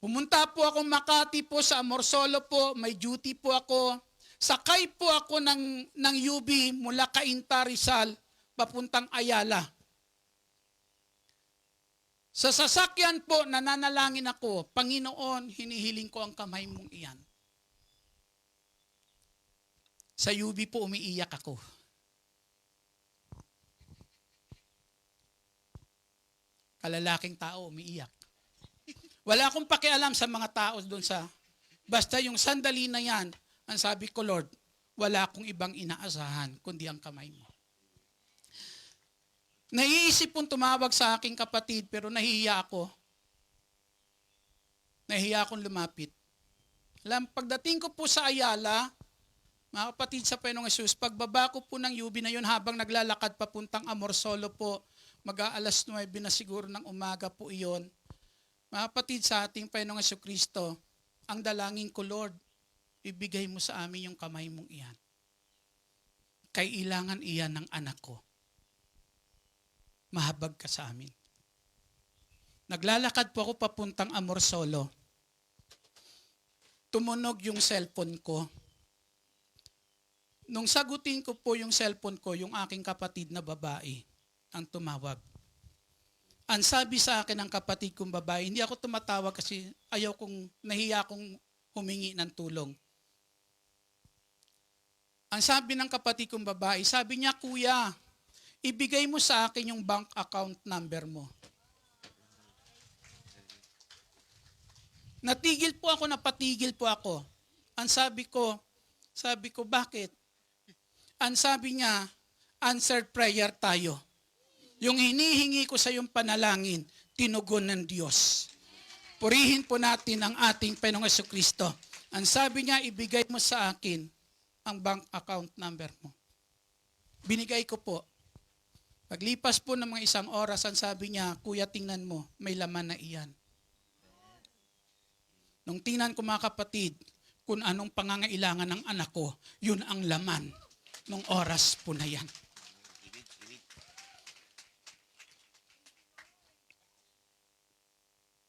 Speaker 2: Pumunta po ako Makati po sa Amorsolo po, may duty po ako. Sakay po ako ng UB mula Cainta, Rizal, papuntang Ayala. Sa sasakyan po, nananalangin ako, Panginoon, hinihiling ko ang kamay mong iyan. Sa UB po, umiiyak ako. Kalalaking tao, umiiyak. Wala akong pakialam sa mga tao doon sa, basta yung sandali na yan, ang sabi ko, Lord, wala akong ibang inaasahan, kundi ang kamay mo. Naiisip pong tumawag sa aking kapatid, pero nahihiya ako. Nahihiya akong lumapit. Alam, pagdating ko po sa Ayala, mga kapatid sa Panginoong Hesus, pagbaba ko po ng UB na yun habang naglalakad papuntang Amorsolo po, mag-aalas 9 na siguro ng umaga po iyon. Mga kapatid sa ating Panginoong Hesukristo, ang dalangin ko, Lord, ibigay mo sa amin yung kamay mong iyan. Kailangan iyan ng anak ko. Mahabag ka sa amin. Naglalakad po ako papuntang Amorsolo. Tumunog yung cellphone ko. Nung sagutin ko po yung cellphone ko, yung aking kapatid na babae ang tumawag. Ang sabi sa akin ng kapatid kong babae, hindi ako tumatawag kasi nahiya akong humingi ng tulong. Ang sabi ng kapatid kong babae, sabi niya, Kuya, ibigay mo sa akin yung bank account number mo. Napatigil po ako. Ang sabi ko, bakit? Ang sabi niya, answered prayer tayo. Yung hinihingi ko sa iyong panalangin, tinugon ng Diyos. Purihin po natin ang ating Panginoong Hesukristo. Ang sabi niya, ibigay mo sa akin ang bank account number mo. Binigay ko po. Paglipas po ng mga isang oras, ang sabi niya, Kuya, tingnan mo, may laman na iyan. Nung tingnan ko mga kapatid, kung anong pangangailangan ng anak ko, yun ang laman nung oras po na yan.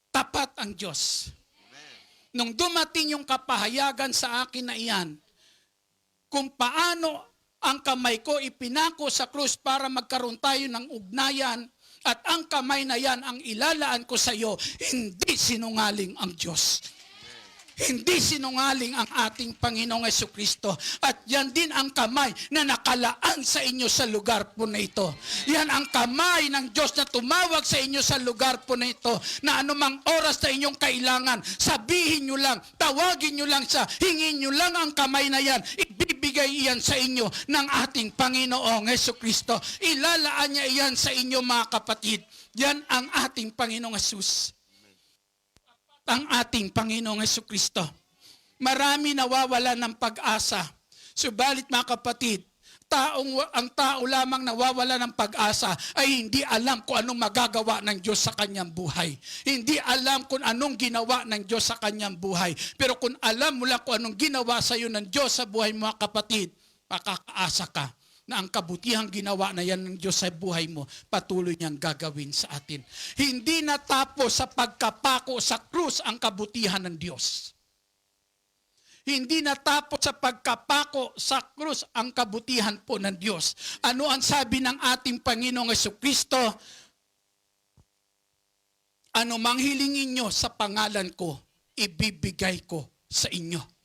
Speaker 2: Tapat ang Diyos. Nung dumating yung kapahayagan sa akin na iyan, kung paano ang kamay ko ipinako sa krus para magkaroon tayo ng ugnayan, At ang kamay na yan ang ilalaan ko sa iyo, hindi sinungaling ang Diyos. Hindi sinungaling ang ating Panginoong Jesucristo. At yan din ang kamay na nakalaan sa inyo sa lugar po na ito. Yan ang kamay ng Diyos na tumawag sa inyo sa lugar po na ito, na anumang oras na inyong kailangan, sabihin nyo lang, tawagin nyo lang siya, hingin nyo lang ang kamay na yan, ibibigay iyan sa inyo ng ating Panginoong Jesucristo. Ilalaan niya iyan sa inyo, mga kapatid. Yan ang ating Panginoong Jesus. Ang ating Panginoong Jesucristo. Marami nawawala ng pag-asa. Subalit, mga kapatid, ang tao lamang nawawala ng pag-asa ay hindi alam kung anong magagawa ng Diyos sa kanyang buhay. Hindi alam kung anong ginawa ng Diyos sa kanyang buhay. Pero kung alam mo lang kung anong ginawa sa iyo ng Diyos sa buhay, mga kapatid, makakaasa ka na ang kabutihang ginawa na yan ng Diyos sa buhay mo, patuloy niyang gagawin sa atin. Hindi natapos sa pagkapako sa krus ang kabutihan ng Diyos. Hindi natapos sa pagkapako sa krus ang kabutihan po ng Diyos. Ano ang sabi ng ating Panginoong Jesucristo? Ano mang hilingin nyo sa pangalan ko, ibibigay ko sa inyo.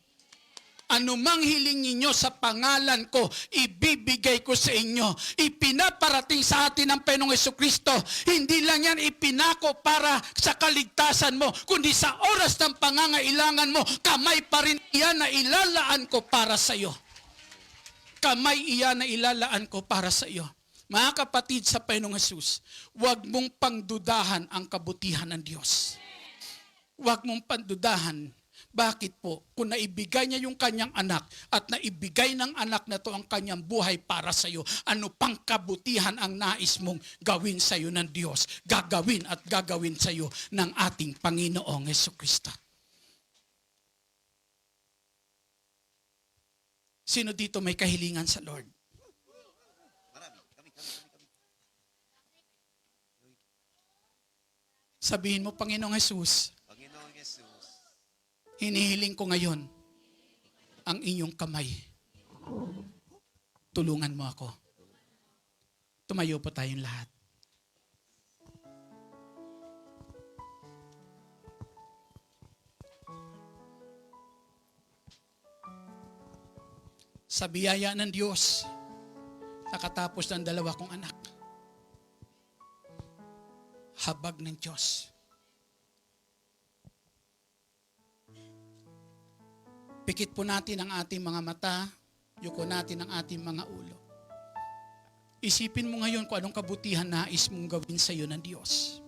Speaker 2: Ano mang hiling ninyo sa pangalan ko, ibibigay ko sa inyo. Ipinaparating sa atin ng Panginoong Jesucristo. Hindi lang yan ipinako para sa kaligtasan mo, kundi sa oras ng pangangailangan mo, kamay pa rin iyan na ilalaan ko para sa iyo. Kamay iyan na ilalaan ko para sa iyo. Mga kapatid sa Panginoong Jesus, huwag mong pangdudahan ang kabutihan ng Diyos. Huwag mong pangdudahan. Bakit po? Kung naibigay niya yung kanyang anak at naibigay ng anak na to ang kanyang buhay para sa iyo, ano pang kabutihan ang nais mong gawin sa iyo ng Diyos? Gagawin at gagawin sa iyo ng ating Panginoong Jesucristo. Sino dito may kahilingan sa Lord?
Speaker 3: Marami. Kami.
Speaker 2: Sabihin mo, Panginoong Jesus,
Speaker 3: Panginoong Jesus,
Speaker 2: hinihiling ko ngayon ang inyong kamay. Tulungan mo ako. Tumayo po tayong lahat. Sa biyaya ng Diyos, nakatapos ng 2 kong anak. Habag ng Diyos. Pikit po natin ang ating mga mata, yuko natin ang ating mga ulo. Isipin mo ngayon kung anong kabutihan nais mong gawin sa iyo ng Diyos.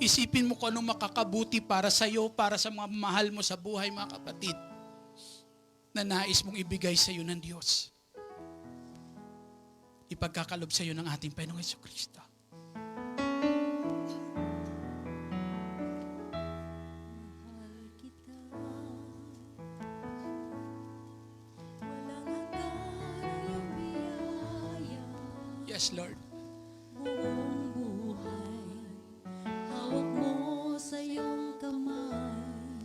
Speaker 2: Isipin mo kung anong makakabuti para sa iyo, para sa mga mahal mo sa buhay, mga kapatid, na nais mong ibigay sa iyo ng Diyos. Ipagkakalob sa iyo ng ating Panginoong Jesucristo. Yes, Lord.
Speaker 1: Buong buhay, hawak mo sa iyong kamay.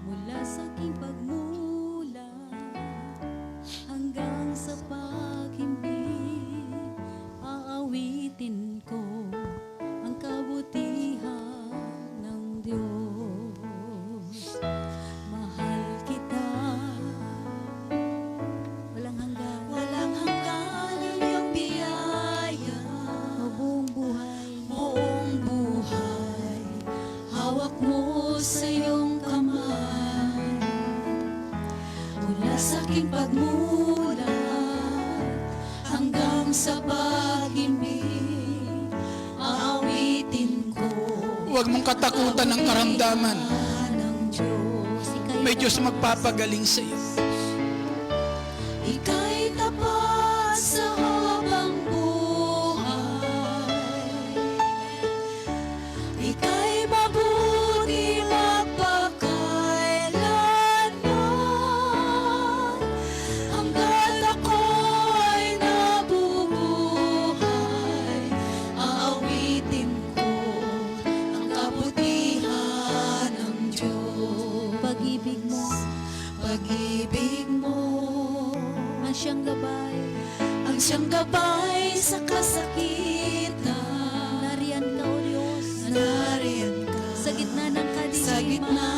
Speaker 1: Mula sa aking pagmulat hanggang sa pag-ibig, aawitin ko ang kabutihan ng Diyos. Mahal kita, walang hanggan. Walang hanggan ang iyong biyaya. Buong buhay, hawak mo sa iyong kamay. Mula sa aking pagmulat hanggang sa pag-ibig, aawitin ko.
Speaker 2: Huwag mong katakutan ng karamdaman.
Speaker 1: Ng Diyos,
Speaker 2: May Diyos magpapagaling sa iyo.
Speaker 1: ika'y tapat sa habang buhay. Ika'y mabuti magpakailanman. Hanggat ako'y nabubuhay, aawitin ko ang kabutihan ng Diyos. Pag-ibig mo, ang sa kasakitan.
Speaker 4: Nariyan ka, O Diyos.
Speaker 1: Nariyan ka
Speaker 4: Sa gitna ng kadiliman.
Speaker 1: sa gitna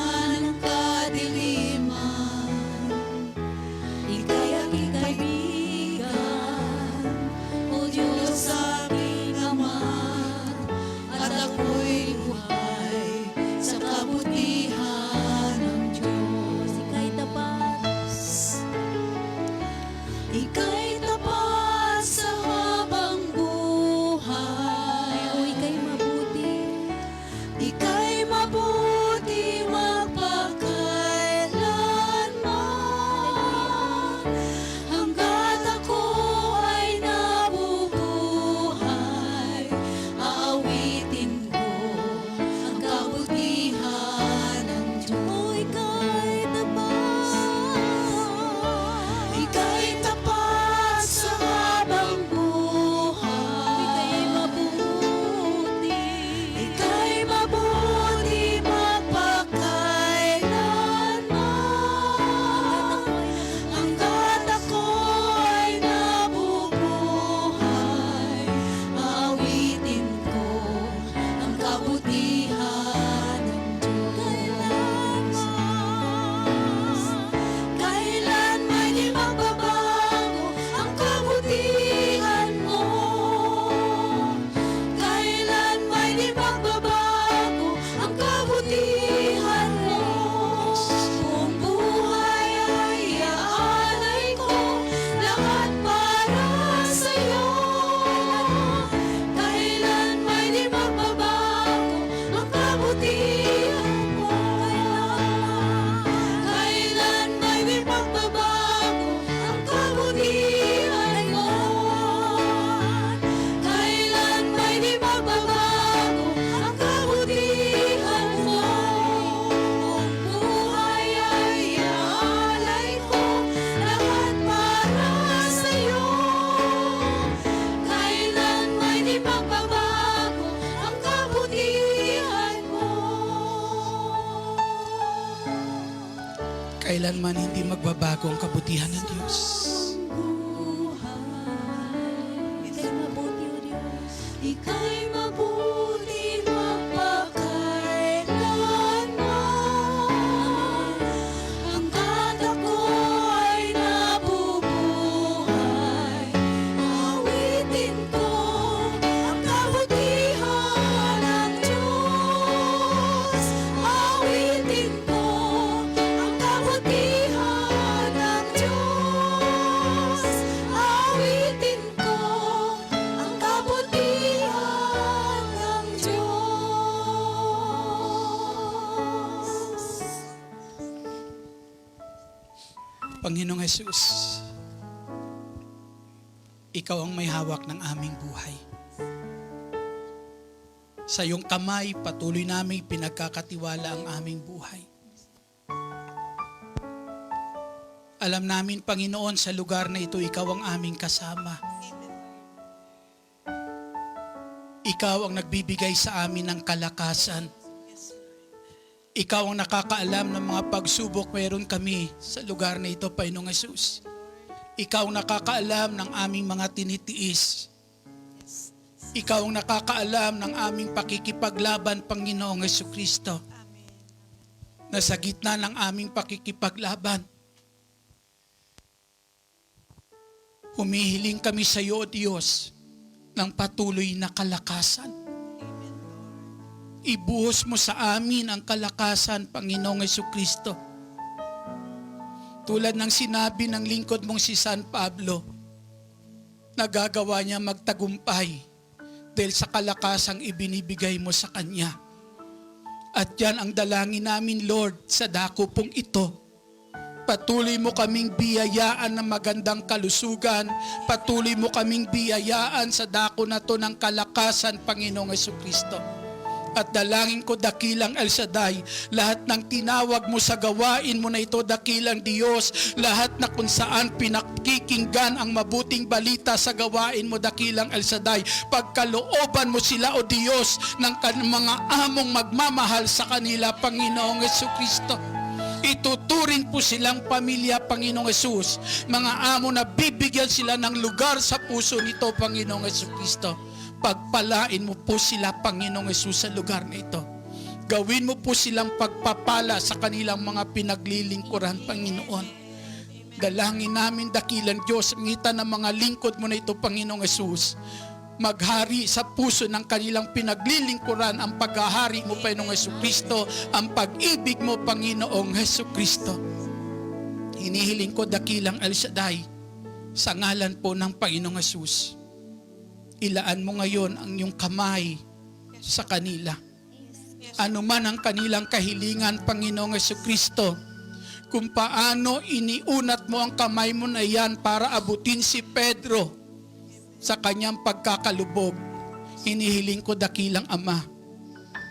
Speaker 1: ng kadiliman. Ika'y aking kaibigan, O Diyos aking Ama, at ako'y buhay sa kabutihan ng Diyos.
Speaker 4: Ika'y tapat.
Speaker 1: Ika'y tapat sa habang buhay.
Speaker 4: O ika'y mabuti.
Speaker 1: Ika'y mabuti magpakailanman. Hanggat ako ay nabubuhay, aawitin ko ang kabutihan ng Diyos.
Speaker 4: O ika'y tapat.
Speaker 1: Ika'y tapat sa habang buhay.
Speaker 4: Ika'y mabuti.
Speaker 1: Ika'y mabuti magpakailanman. Hanggat ako ay nabubuhay, aawitin ko ang kabutihan ng Diyos. Kailan may di magbabago ang kabutihan mo. Kailan may di magbabago ang kabutihan mo. Buong buhay ay iaalay ko, lahat para sa'yo. Kailan may di magbabago ang kabutihan mo. Kailan may di magbabago ang kabutihan mo. Kailan may di magbabago ang kabutihan mo. Buong buhay ay iaalay ko, lahat para sa'yo. Kailan may di magbabago ang kabutihan mo.
Speaker 2: Kailanman hindi magbabago ang kabutihan ng Diyos.
Speaker 4: Ika'y mabuti, O Diyos.
Speaker 1: Ika'y mabuti magpakailanman. Hanggat ako ay nabubuhay, awitin ko ang kabutihan ng Diyos. Awitin ko ang kabutihan ng Diyos. Awitin ko ang kabutihan ng Diyos.
Speaker 2: Panginoong Jesus, Ikaw ang may hawak ng aming buhay. Sa iyong kamay, patuloy naming pinagkakatiwala ang aming buhay. Alam namin, Panginoon, sa lugar na ito, Ikaw ang aming kasama. Ikaw ang nagbibigay sa amin ng kalakasan. Ikaw ang nakakaalam ng mga pagsubok meron kami sa lugar na ito, Panginoong Jesus. Ikaw ang nakakaalam ng aming mga tinitiis. Ikaw ang nakakaalam ng aming pakikipaglaban, Panginoong Jesucristo. Na sa gitna ng aming pakikipaglaban, humihiling kami sa iyo, O Diyos, ng patuloy na kalakasan. Ibuhos mo sa amin ang kalakasan, Panginoong Jesucristo. Tulad ng sinabi ng lingkod mong si San Pablo, nagagawa niya magtagumpay dahil sa kalakasang ibinibigay mo sa kanya. At yan ang dalangin namin, Lord, sa dako pong ito. Patuloy mo kaming biyayaan ng magandang kalusugan. Patuloy mo kaming biyayaan sa dako na to ng kalakasan, Panginoong Jesucristo. At dalangin ko, dakilang El Shaddai, lahat ng tinawag mo sa gawain mo na ito, dakilang Diyos, lahat na kung saan pinakikinggan ang mabuting balita sa gawain mo, dakilang El Shaddai, pagkalooban mo sila, O Diyos, ng mga among magmamahal sa kanila, Panginoong Jesucristo. Ituturing po silang pamilya, Panginoong Yesus. Mga amo na bibigyan sila ng lugar sa puso nito, Panginoong Jesucristo. Pagpalain mo po sila, Panginoong Yesus, sa lugar na ito. Gawin mo po silang pagpapala sa kanilang mga pinaglilingkuran, Panginoon. Dalangin namin, dakilang Diyos, ngitan ng mga lingkod mo na ito, Panginoong Yesus. Maghari sa puso ng kanilang pinaglilingkuran ang paghahari mo, Panginoong Jesucristo, ang pag-ibig mo, Panginoong Jesucristo. Hinihiling ko, dakilang El Shaddai, sa ngalan po ng Panginoong Yesus. Ilaan mo ngayon ang iyong kamay sa kanila. Ano man ang kanilang kahilingan, Panginoong Jesucristo, kung paano iniunat mo ang kamay mo na yan para abutin si Pedro sa kanyang pagkakalubog. Hinihiling ko, dakilang Ama,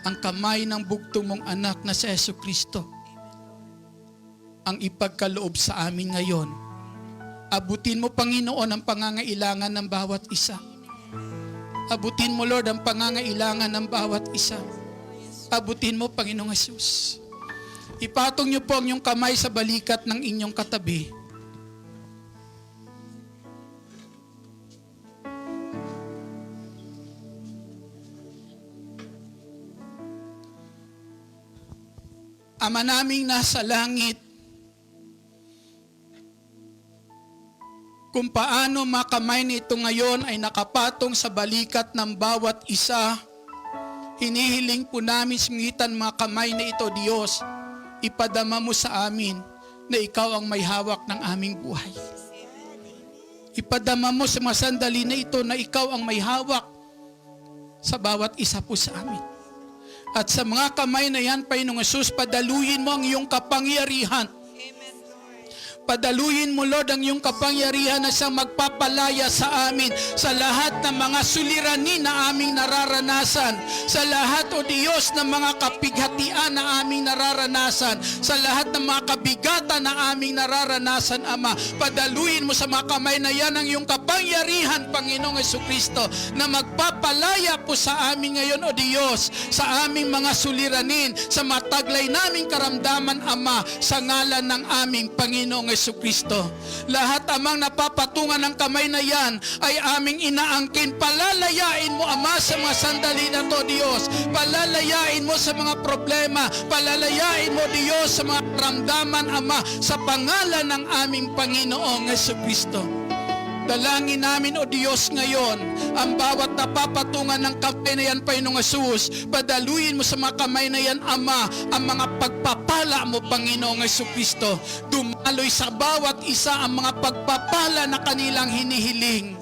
Speaker 2: ang kamay ng bugtong mong anak na si Jesucristo ang ipagkaloob sa amin ngayon. Abutin mo, Panginoon, ang pangangailangan ng bawat isa. Abutin mo, Lord, ang pangangailangan ng bawat isa. Abutin mo, Panginoong Jesus. Ipatong niyo po ang inyong kamay sa balikat ng inyong katabi. Ama naming nasa langit, kung paano makamay nito ngayon ay nakapatong sa balikat ng bawat isa, hinihiling po namin singitan mga kamay na ito, Diyos, ipadama mo sa amin na ikaw ang may hawak ng aming buhay. Ipadama mo sa mga sandali na ito na ikaw ang may hawak sa bawat isa po sa amin. At sa mga kamay na yan, Panginoong Yesus, padaluyin mo ang iyong kapangyarihan. Padaluyin mo, Lord, ang iyong kapangyarihan na siyang magpapalaya sa amin sa lahat ng mga suliranin na aming nararanasan, sa lahat, O Diyos, ng mga kapighatian na aming nararanasan, sa lahat ng mga kabigatan na aming nararanasan, Ama. Padaluyin mo sa mga kamay na yan ang iyong kapangyarihan, Panginoong Jesucristo, na magpapalaya po sa amin ngayon, O Diyos, sa aming mga suliranin, sa mataglay naming karamdaman, Ama, sa ngalan ng aming Panginoong Jesucristo. Lahat, Amang, napapatungan ng kamay na yan ay aming inaangkin. Palalayain mo, Ama, sa mga sandali na to, Diyos. Palalayain mo sa mga problema. Palalayain mo, Diyos, sa mga ramdaman, Ama, sa pangalan ng aming Panginoong Jesucristo. Dalangin namin, O Diyos, ngayon, ang bawat napapatungan ng kamay na yan, Panginoong Yesus, padaluyin mo sa mga kamay na yan, Ama, ang mga pagpapala mo, Panginoong Jesucristo. Dumaloy sa bawat isa ang mga pagpapala na kanilang hinihiling.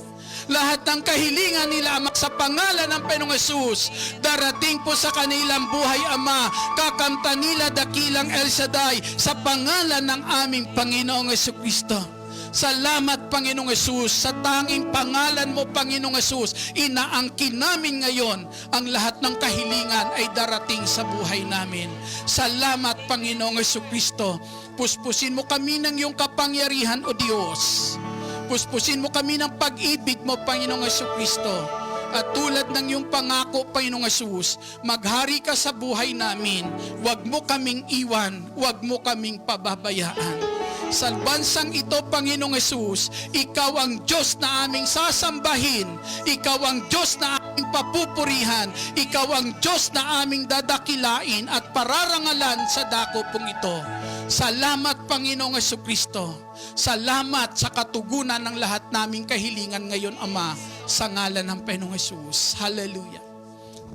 Speaker 2: Lahat ng kahilingan nila, Ama, sa pangalan ng Panginoong Yesus, darating po sa kanilang buhay, Ama. Kakanta nila, dakilang El Shaddai, sa pangalan ng aming Panginoong Jesucristo. Salamat, Panginoong Yesus, sa tanging pangalan mo, Panginoong Yesus, inaangkin namin ngayon ang lahat ng kahilingan ay darating sa buhay namin. Salamat, Panginoong Jesucristo. Puspusin mo kami ng iyong kapangyarihan, O Diyos. Puspusin mo kami ng pag-ibig mo, Panginoong Jesucristo. At tulad ng iyong pangako, Panginoong Yesus, maghari ka sa buhay namin. Huwag mo kaming iwan, huwag mo kaming pababayaan. Sa bansang ito, Panginoong Yesus, ikaw ang Diyos na aming sasambahin. Ikaw ang Diyos na aming papupurihan. Ikaw ang Diyos na aming dadakilain at pararangalan sa dakopong ito. Salamat, Panginoong Jesucristo. Salamat sa katugunan ng lahat naming kahilingan ngayon, Ama, sa ngalan ng Panginoong Yesus. Hallelujah.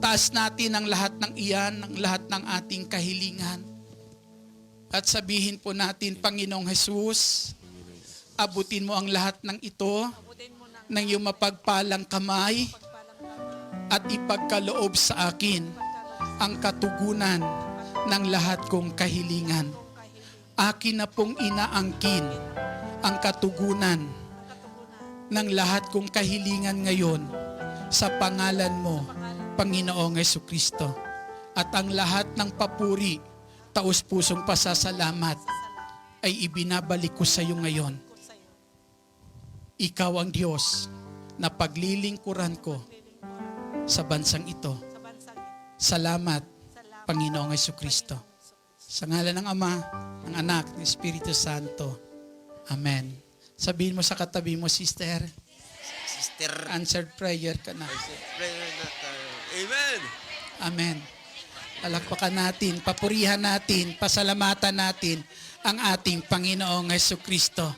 Speaker 2: Taas natin ang lahat ng iyan, ang lahat ng ating kahilingan. At sabihin po natin, Panginoong Jesus, abutin mo ang lahat ng ito ng iyong mapagpalang kamay at ipagkaloob sa akin ang katugunan ng lahat kong kahilingan. Akin na pong inaangkin ang katugunan ng lahat kong kahilingan ngayon sa pangalan mo, Panginoong Jesucristo. At ang lahat ng papuri, taus-pusong pasasalamat ay ibinabalik ko sa iyo ngayon. Ikaw ang Diyos na paglilingkuran ko sa bansang ito. Salamat, Panginoong Jesucristo. Sa ngalan ng Ama, ng Anak, ng Espiritu Santo. Amen. Sabihin mo sa katabi mo, sister,
Speaker 3: Sister.
Speaker 2: answered prayer ka na.
Speaker 3: Prayer na tayo. Amen.
Speaker 2: Amen. Palakpakan natin, papurihan natin, pasalamatan natin ang ating Panginoong Jesucristo.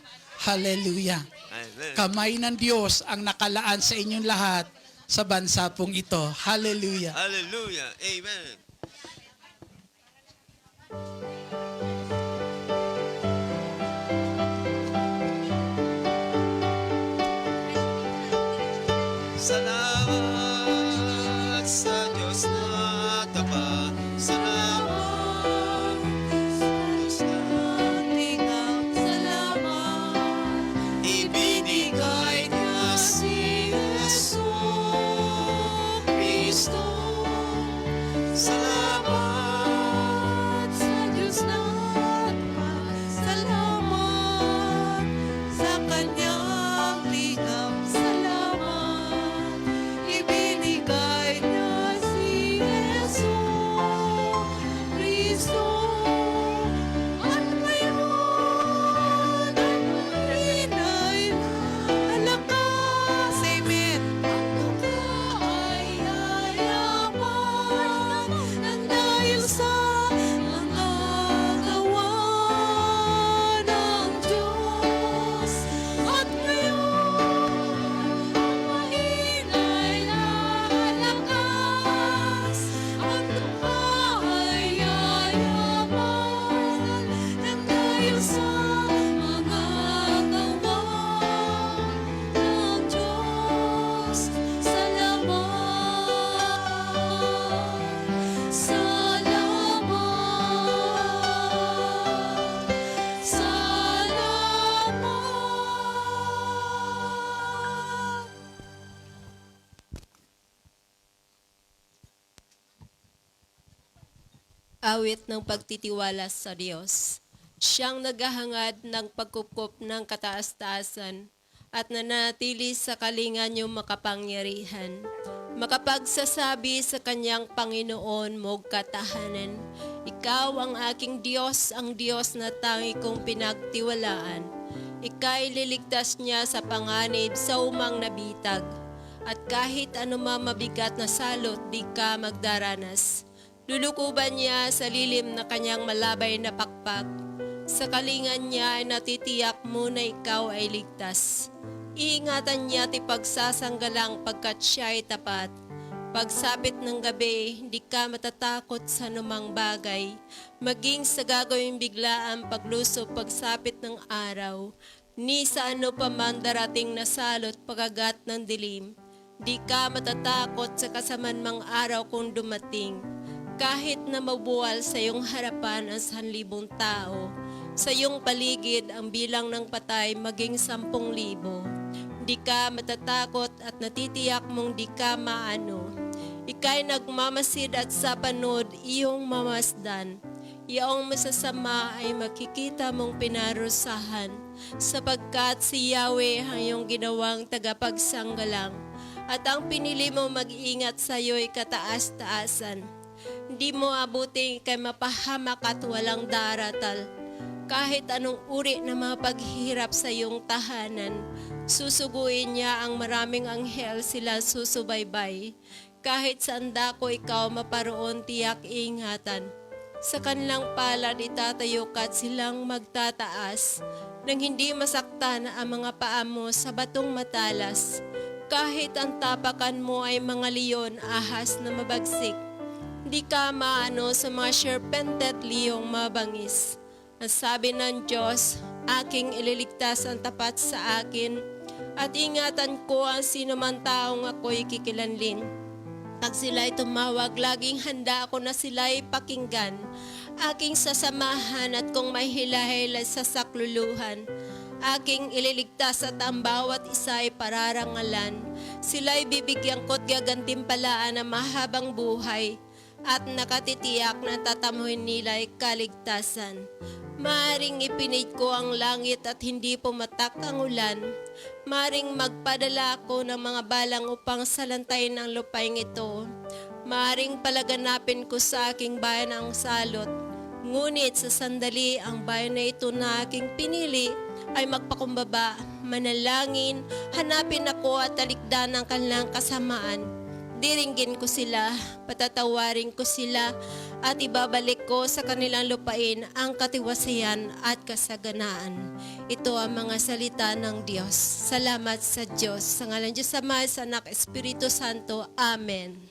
Speaker 2: Hallelujah.
Speaker 3: Amen.
Speaker 2: Kamay ng Diyos ang nakalaan sa inyong lahat sa bansa pong ito. Hallelujah.
Speaker 3: Hallelujah. Amen. Salamat sa Diyos na tapat. Salamat sa Diyos na
Speaker 1: Tingang salamat,
Speaker 3: ibinigay niya si Jesu Kristo. Salamat
Speaker 1: sa Diyos na tapat. Salamat sa Kanyang tingang salamat, ibinigay niya si Jesu Kristo. At ngayon ang mahina'y malakas. Amen. Ang duka ay yayaman nang dahil sa mga gawa ng Diyos. At ngayon ang mahina'y lalakas. Ang duka ay yayaman nang dahil sa mga gawa ng Diyos. Salamat, salamat.
Speaker 4: Awit ng pagtitiwala sa Diyos. Siyang naghahangad ng pagkukup ng kataas-taasan at nanatili sa kalingan yung makapangyarihan. Makapagsasabi sa kanyang Panginoon mo katahanan, Ikaw ang aking Diyos, ang Diyos na tangi kong pinagtiwalaan. Ika'y liligtas niya sa panganib sa umang nabitag. At kahit anumang mabigat na salot, di ka magdaranas. Lulukuban niya sa lilim na kanyang malabay na pakpak. Sa kalingan niya ay natitiyak mo na ikaw ay ligtas. Iingatan niya at ipagsasanggalang pagkat siya ay tapat. Pagsapit ng gabi, hindi ka matatakot sa anumang bagay. Maging sa gagawing biglaan paglusob pagsapit ng araw. Ni sa ano pa man darating na salot pagagat ng dilim. Di ka matatakot sa kasamanmang araw kung dumating. Kahit na mabuwal sa iyong harapan ang 1,000 tao, sa iyong paligid ang bilang ng patay maging 10,000. Di ka matatakot at natitiyak mong di ka maano. Ika'y nagmamasid at sa panood iyong mamasdan. Iyong masasama ay makikita mong pinarusahan, sapagkat si Yahweh ang iyong ginawang tagapagsanggalang, at ang pinili mo mag-ingat sa iyo'y kataas-taasan. Hindi mo abuting kay mapahamak at walang daratal. Kahit anong uri na mga paghihirap sa iyong tahanan, susuguin niya ang maraming anghel sila susubaybay. Kahit saan dako ikaw maparoon tiyak ingatan. Sa kanilang palad itatayo ka at silang magtataas, nang hindi masaktan ang mga paa mo sa batong matalas. Kahit ang tapakan mo ay mga leon, ahas na mabagsik, di ka maano sa mga serpente at liyong mabangis. Ang sabi ng Diyos, aking ililigtas ang tapat sa akin, at ingatan ko ang sino man taong ako'y kikilanlin. Pag sila'y tumawag, laging handa ako na sila'y pakinggan. Aking sasamahan at kung may hilahila sa sakluluhan, aking ililigtas at ang bawat isa ay pararangalan. Sila'y bibigyan ko't gagantimpalaan ng mahabang buhay, at nakatitiyak na tatamuhin nila ay kaligtasan. Maaring ipinid ko ang langit at hindi pumatak ang ulan. Maaring magpadala ako ng mga balang upang salantayin ang lupaing ito. Maaring palaganapin ko sa aking bayan ang salot. Ngunit sa sandali ang bayan na ito na aking pinili ay magpakumbaba, manalangin, hanapin ako at talikdan ang kanilang kasamaan. Diringgin ko sila, patatawarin ko sila, at ibabalik ko sa kanilang lupain ang katiwasayan at kasaganaan. Ito ang mga salita ng Diyos. Salamat sa Diyos. Sa ngalan Diyos Ama, sa Anak, Espiritu Santo. Amen.